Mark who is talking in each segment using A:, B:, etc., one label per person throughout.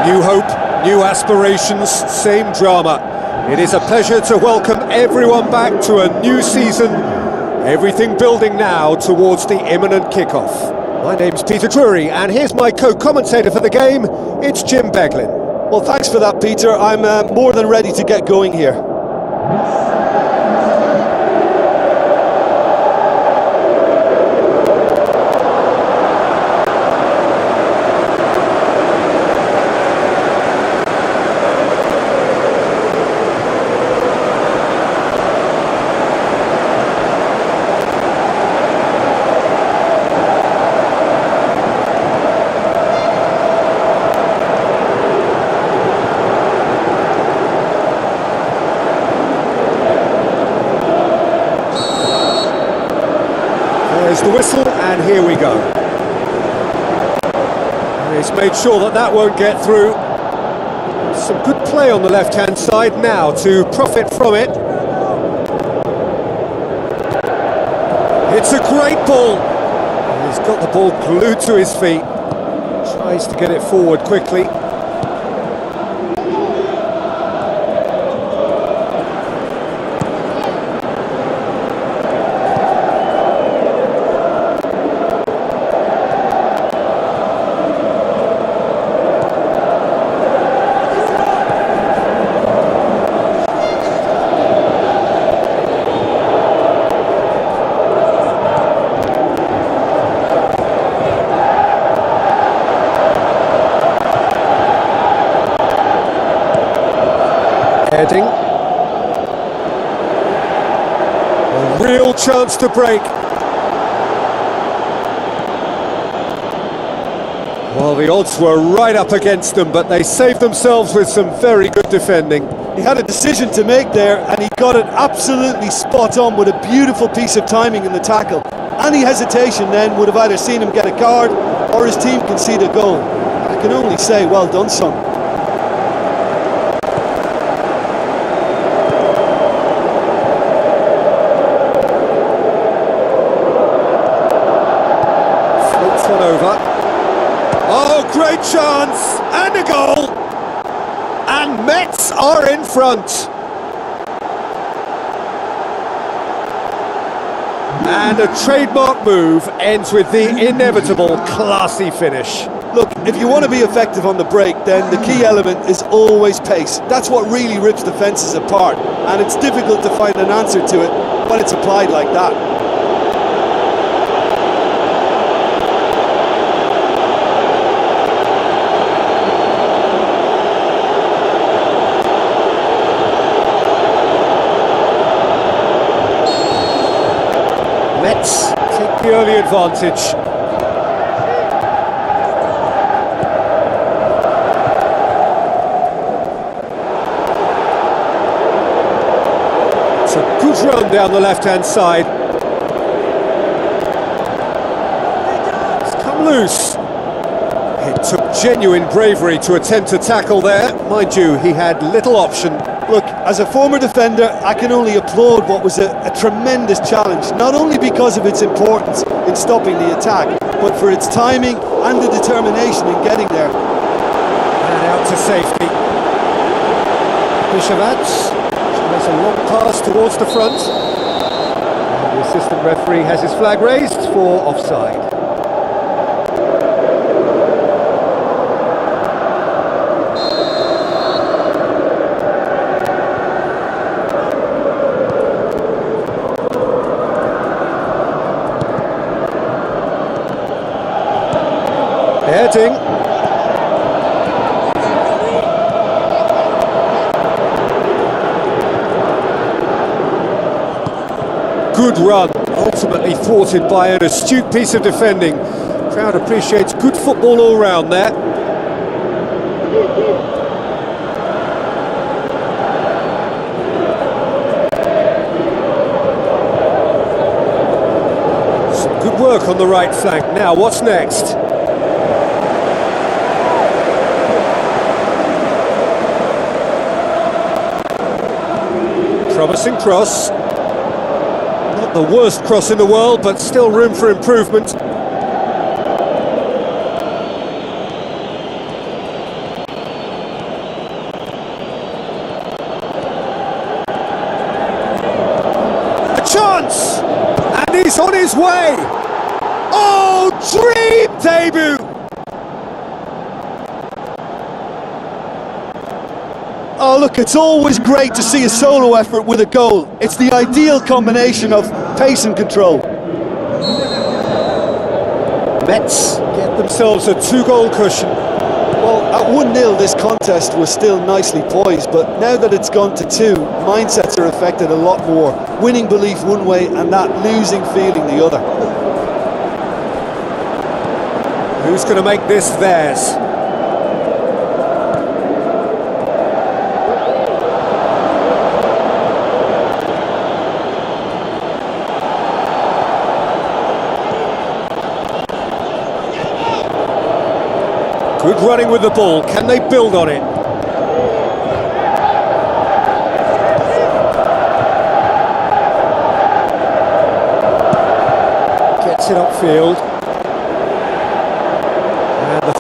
A: New hope, new aspirations, same drama. It is a pleasure to welcome everyone back to a new season. Everything building now towards the imminent kickoff. My name's Peter Drury, and here's my co-commentator for the game. It's Jim Beglin.
B: Well, thanks for that, Peter. I'm more than ready to get going here.
A: There's the whistle, and here we go. He's made sure that that won't get through. Some good play on the left-hand side now to profit from it. It's a great ball. He's got the ball glued to his feet. Tries to get it forward quickly. Heading. A real chance to break. Well, the odds were right up against them, but they saved themselves with some very good defending.
B: He had a decision to make there, and he got it absolutely spot on with a beautiful piece of timing in the tackle. Any hesitation then would have either seen him get a card or his team concede a goal. I can only say, well done, son.
A: One over. Oh, great chance! And a goal! And Metz are in front. And a trademark move ends with the inevitable classy finish.
B: Look, if you want to be effective on the break, then the key element is always pace. That's what really rips defences apart, and it's difficult to find an answer to it when it's applied like that.
A: Metz take the early advantage. It's a good run down the left-hand side. It's come loose. It took genuine bravery to attempt to tackle there. Mind you, he had little option.
B: Look, as a former defender, I can only applaud what was a tremendous challenge, not only because of its importance in stopping the attack, but for its timing and the determination in getting there.
A: And out to safety. Bishavats tries a long pass towards the front. And the assistant referee has his flag raised for offside. Heading. Good run, ultimately thwarted by an astute piece of defending. Crowd appreciates good football all round there. Some good work on the right flank. Now, what's next? Promising cross. Not the worst cross in the world, but still room for improvement. A chance! And he's on his way! Oh, dream debut!
B: Oh look, it's always great to see a solo effort with a goal. It's the ideal combination of pace and control.
A: Metz get themselves a 2-goal cushion.
B: Well, at 1-0 this contest was still nicely poised, but now that it's gone to 2, mindsets are affected a lot more. Winning belief one way and that losing feeling the other.
A: Who's going to make this theirs? Good running with the ball. Can they build on it? Gets it upfield.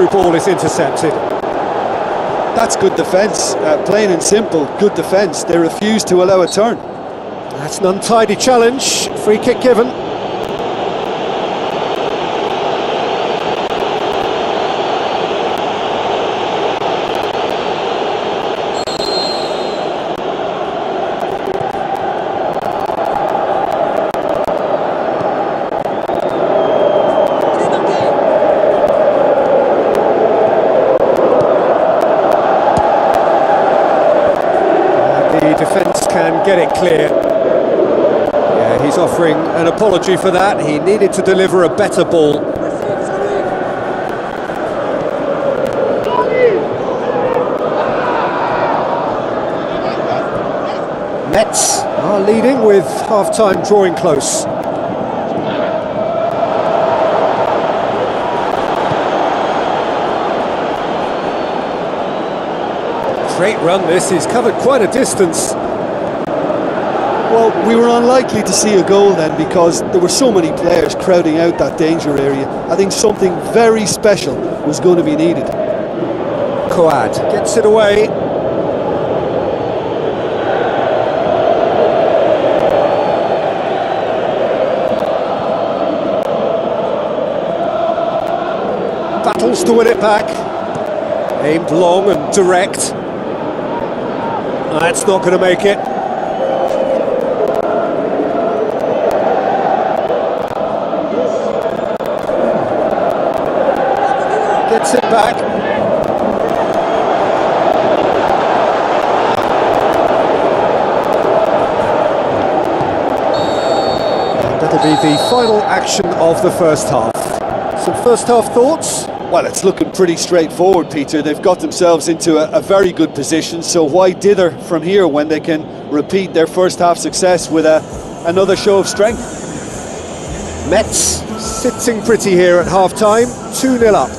A: through ball is intercepted.
B: That's good defence, plain and simple, good defence. They refuse to allow a turn.
A: That's an untidy challenge, free kick given. Defence can get it clear. Yeah, he's offering an apology for that. He needed to deliver a better ball. Mets are leading with half-time drawing close. Great run this, he's covered quite a distance.
B: Well, we were unlikely to see a goal then because there were so many players crowding out that danger area. I think something very special was going to be needed.
A: Coad gets it away. Battles to win it back. Aimed long and direct. That's not going to make it. Gets it back. That'll be the final action of the first half. Some first half thoughts?
B: Well, it's looking pretty straightforward, Peter. They've got themselves into a very good position, so why dither from here when they can repeat their first half success with another show of strength?
A: Mets sitting pretty here at half-time, 2-0 up.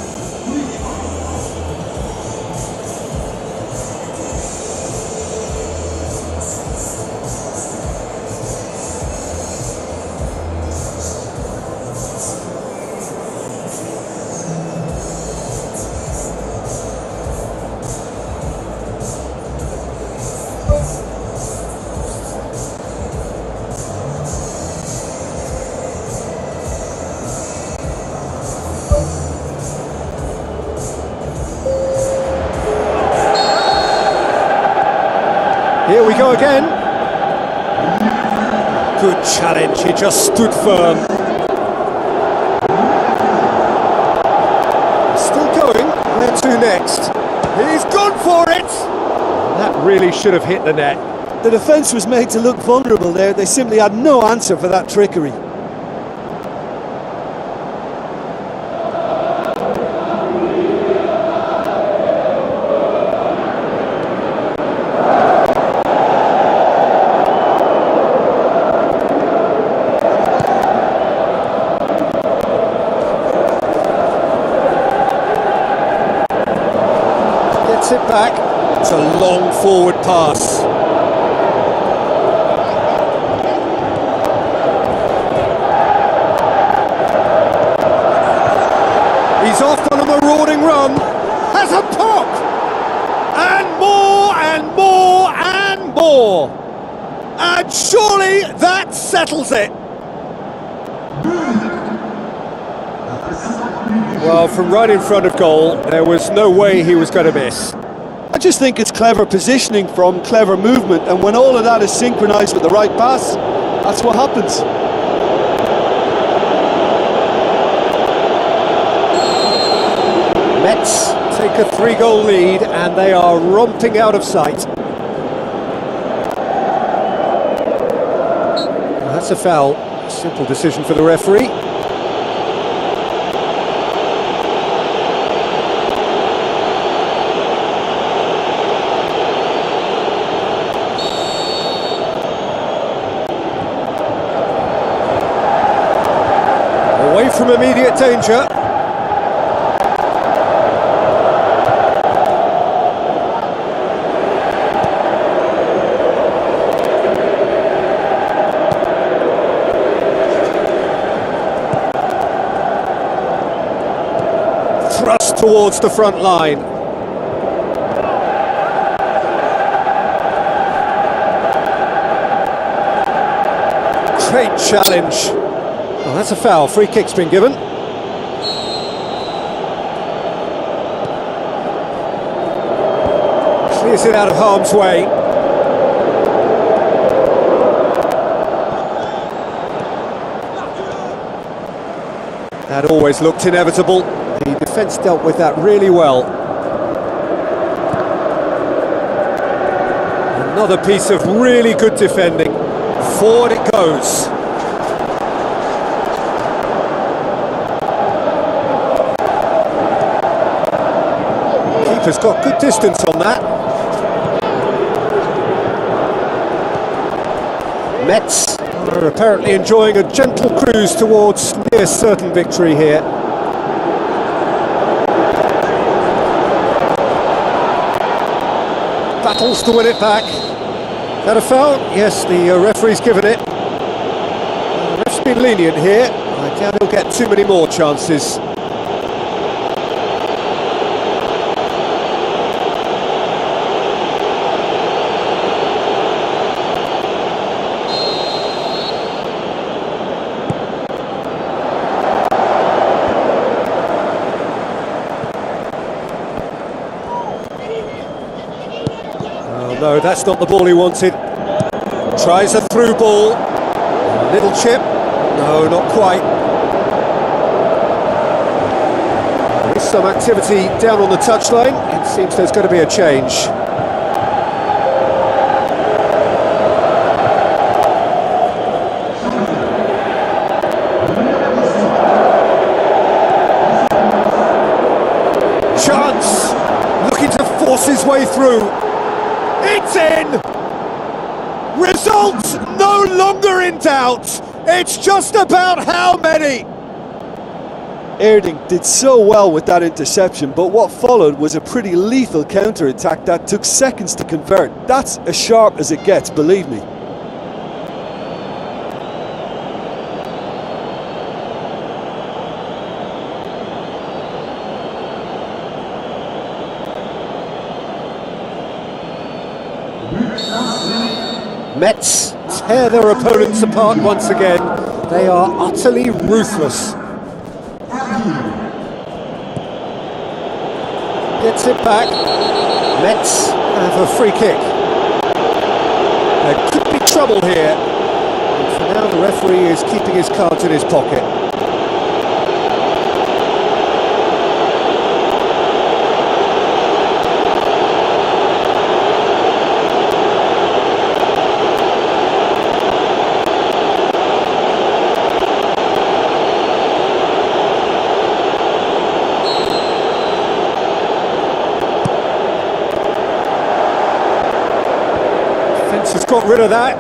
A: Here we go again. Good challenge, he just stood firm. Still going, where to next? He's gone for it! That really should have hit the net.
B: The defence was made to look vulnerable there. They simply had no answer for that trickery.
A: It back. It's a long forward pass. He's off on a marauding run. Has a pop! And more and more and more. And surely that settles it. Well, from right in front of goal, there was no way he was going to miss.
B: I just think it's clever positioning from clever movement, and when all of that is synchronised with the right pass, that's what happens.
A: Mets take a 3-goal lead and they are romping out of sight. That's a foul. Simple decision for the referee. Away from immediate danger. Thrust towards the front line. Great challenge. Oh, that's a foul. Free kick's been given. Clears it out of harm's way. That always looked inevitable. The defence dealt with that really well. Another piece of really good defending. Forward it goes. Keeper's got good distance on that. Metz are apparently enjoying a gentle cruise towards near certain victory here. Battles to win it back. That a foul? Yes, the referee's given it. The ref's been lenient here. I doubt he'll get too many more chances. No, that's not the ball he wanted. Tries a through ball. Little chip. No, not quite. There's some activity down on the touchline. It seems there's going to be a change. Chance! Looking to force his way through. It's in! Results no longer in doubt. It's just about how many.
B: Erding did so well with that interception, but what followed was a pretty lethal counter-attack that took seconds to convert. That's as sharp as it gets, believe me.
A: Metz tear their opponents apart once again. They are utterly ruthless. Gets it back. Metz have a free kick. There could be trouble here. And for now, the referee is keeping his cards in his pocket. Has got rid of that.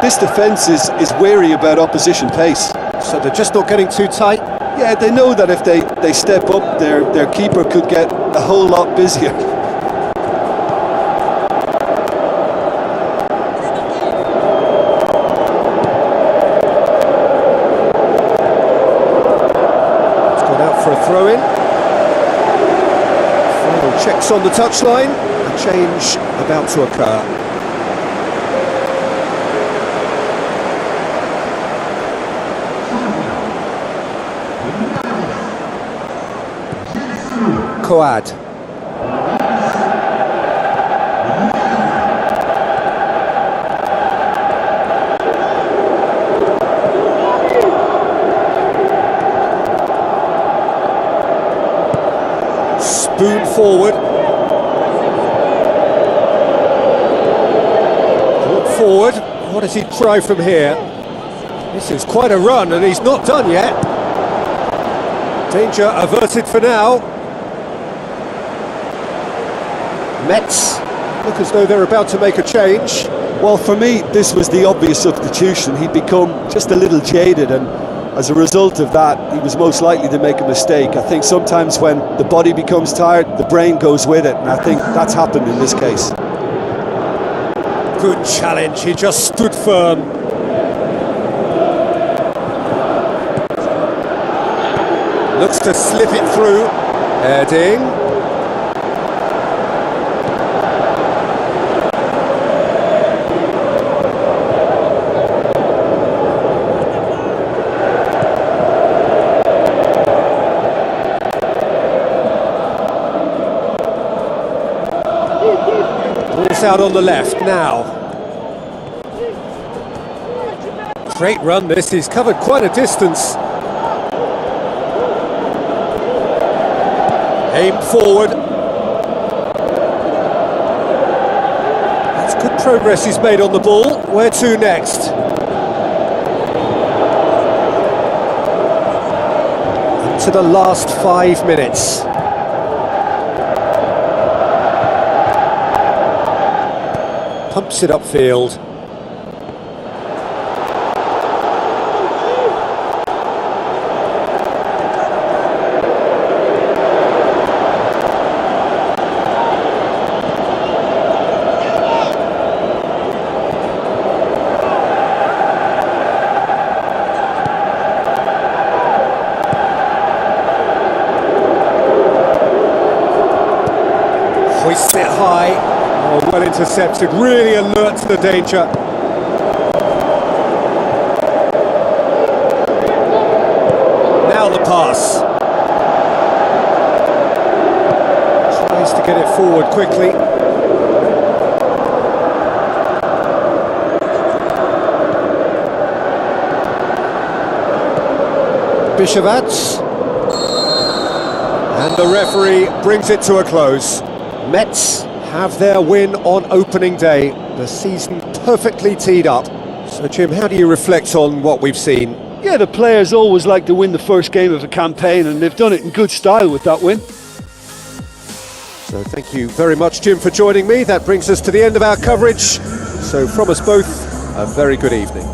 B: This defence is wary about opposition pace.
A: So they're just not getting too tight?
B: Yeah, they know that if they step up, their keeper could get a whole lot busier.
A: It's gone out for a throw-in. Final checks on the touchline. A change about to occur. Coad. Spoon forward. Brought forward. What does he try from here? This is quite a run, and he's not done yet. Danger averted for now. Metz look as though they're about to make a change.
B: Well, for me, this was the obvious substitution. He'd become just a little jaded, and as a result of that, he was most likely to make a mistake. I think sometimes when the body becomes tired, the brain goes with it, and I think that's happened in this case.
A: Good challenge, he just stood firm. Looks to slip it through. Heading. Ball's out on the left now. Great run this, he's covered quite a distance. Aim forward. That's good progress he's made on the ball. Where to next? Into the last 5 minutes. Pumps it upfield. Hoists it high. Oh, well intercepted, really alert to the danger. Now the pass. Tries to get it forward quickly. Biševac. And the referee brings it to a close. Metz have their win on opening day, the season perfectly teed up. So Jim, how do you reflect on what we've seen?
B: Yeah, the players always like to win the first game of a campaign, and they've done it in good style with that win.
A: So thank you very much, Jim, for joining me. That brings us to the end of our coverage. So from us both, a very good evening.